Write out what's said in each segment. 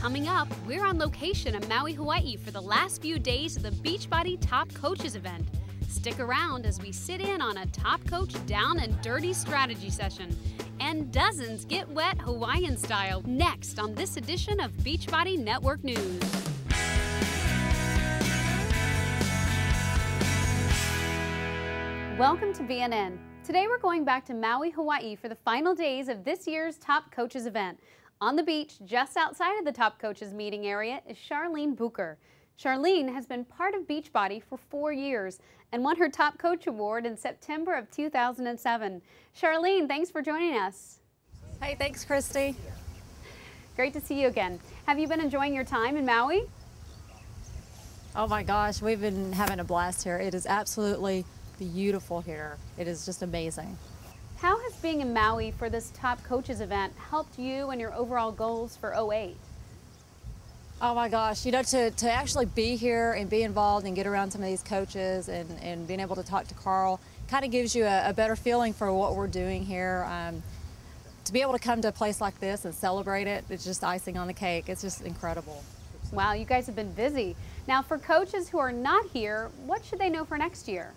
Coming up, we're on location in Maui, Hawaii for the last few days of the Beachbody Top Coaches event. Stick around as we sit in on a Top Coach down and dirty strategy session. And dozens get wet Hawaiian style next on this edition of Beachbody Network News. Welcome to BNN. Today we're going back to Maui, Hawaii for the final days of this year's Top Coaches event. On the beach, just outside of the Top Coaches meeting area, is Charline Bucher. Charline has been part of Beachbody for 4 years and won her Top Coach Award in September of 2007. Charline, thanks for joining us. Hey, thanks, Christy. Great to see you again. Have you been enjoying your time in Maui? Oh my gosh, we've been having a blast here. It is absolutely beautiful here. It is just amazing. How has being in Maui for this Top Coaches event helped you and your overall goals for '08? Oh my gosh, you know, to actually be here and be involved and get around some of these coaches and being able to talk to Carl kind of gives you a better feeling for what we're doing here. To be able to come to a place like this and celebrate it, it's just icing on the cake. It's just incredible. Wow, you guys have been busy. Now, for coaches who are not here, what should they know for next year?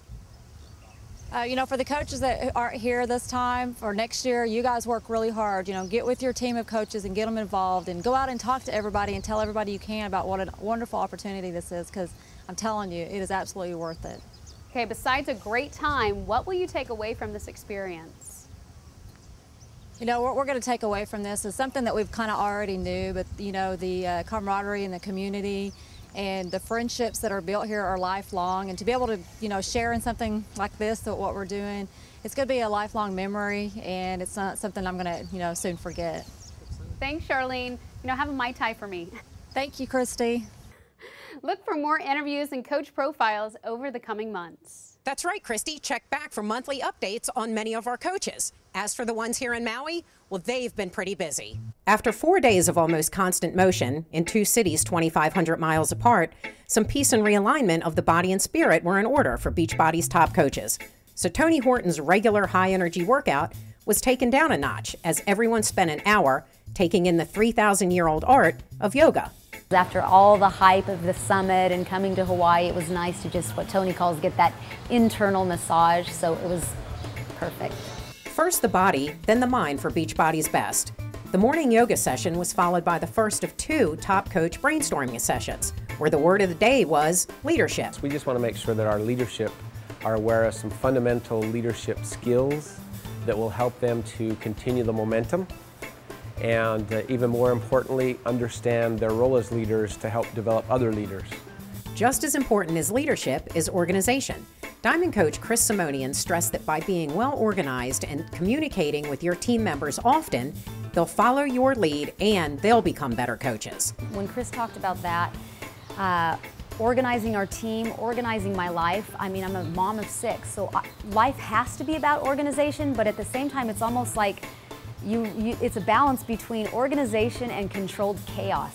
You know, for the coaches that aren't here this time, for next year, you guys work really hard. You know, get with your team of coaches and get them involved and go out and talk to everybody and tell everybody you can about what a wonderful opportunity this is, because I'm telling you, it is absolutely worth it. Okay, besides a great time, what will you take away from this experience? You know, what we're going to take away from this is something that we've kind of already knew, but, you know, the camaraderie in the community and the friendships that are built here are lifelong, and to be able to, you know, share in something like this, what we're doing, it's going to be a lifelong memory, and it's not something I'm going to, you know, soon forget. Thanks, Charline. You know, have a Mai Tai for me. Thank you, Christy. Look for more interviews and coach profiles over the coming months. That's right, Christy. Check back for monthly updates on many of our coaches. As for the ones here in Maui, well, they've been pretty busy. After 4 days of almost constant motion in 2 cities 2,500 miles apart, some peace and realignment of the body and spirit were in order for Beachbody's top coaches. So Tony Horton's regular high-energy workout was taken down a notch as everyone spent an hour taking in the 3,000-year-old art of yoga. After all the hype of the summit and coming to Hawaii, it was nice to just, what Tony calls, get that internal massage, so it was perfect. First the body, then the mind for Beachbody's best. The morning yoga session was followed by the first of 2 top coach brainstorming sessions, where the word of the day was leadership. We just want to make sure that our leadership are aware of some fundamental leadership skills that will help them to continue the momentum, and even more importantly, understand their role as leaders to help develop other leaders. Just as important as leadership is organization. Diamond coach Chris Simonian stressed that by being well organized and communicating with your team members often, they'll follow your lead and they'll become better coaches. When Chris talked about that, organizing our team, organizing my life, I mean, I'm a mom of 6, so life has to be about organization, but at the same time, it's almost like it's a balance between organization and controlled chaos.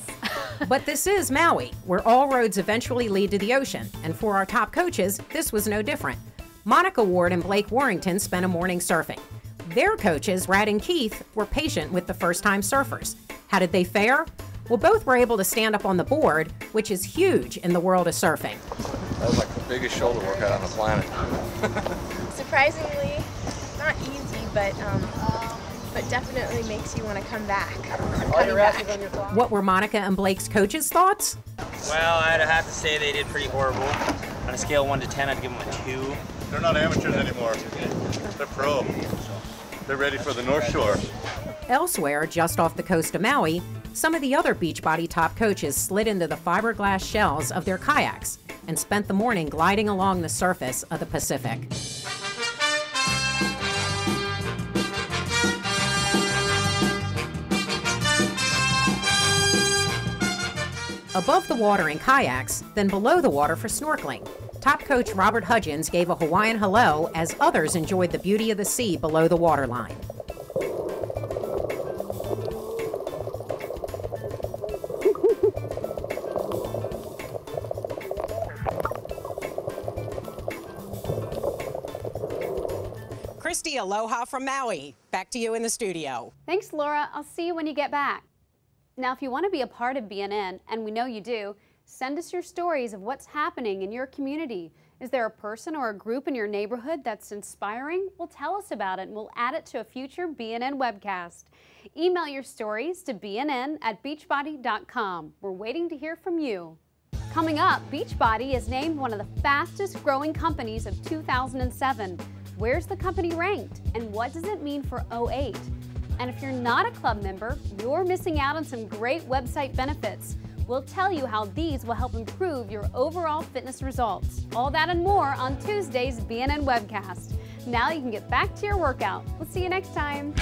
But this is Maui, where all roads eventually lead to the ocean, and for our top coaches, this was no different. Monica Ward and Blake Warrington spent a morning surfing. Their coaches, Rad and Keith, were patient with the first-time surfers. How did they fare? Well, both were able to stand up on the board, which is huge in the world of surfing. That was like the biggest shoulder workout on the planet. Surprisingly, not easy, but definitely makes you want to come back. What were Monica and Blake's coaches' thoughts? Well, I'd have to say they did pretty horrible. On a scale of 1 to 10, I'd give them a 2. They're not amateurs anymore. They're pro. They're ready for the North Shore. Elsewhere, just off the coast of Maui, some of the other Beachbody top coaches slid into the fiberglass shells of their kayaks and spent the morning gliding along the surface of the Pacific. Above the water in kayaks, then below the water for snorkeling. Top coach Robert Hudgens gave a Hawaiian hello as others enjoyed the beauty of the sea below the waterline. Christy, aloha from Maui. Back to you in the studio. Thanks, Laura. I'll see you when you get back. Now, if you want to be a part of BNN, and we know you do, send us your stories of what's happening in your community. Is there a person or a group in your neighborhood that's inspiring? Well, tell us about it and we'll add it to a future BNN webcast. Email your stories to bnn@beachbody.com. We're waiting to hear from you. Coming up, Beachbody is named one of the fastest growing companies of 2007. Where's the company ranked and what does it mean for 08? And if you're not a club member, you're missing out on some great website benefits. We'll tell you how these will help improve your overall fitness results. All that and more on Tuesday's BNN webcast. Now you can get back to your workout. We'll see you next time.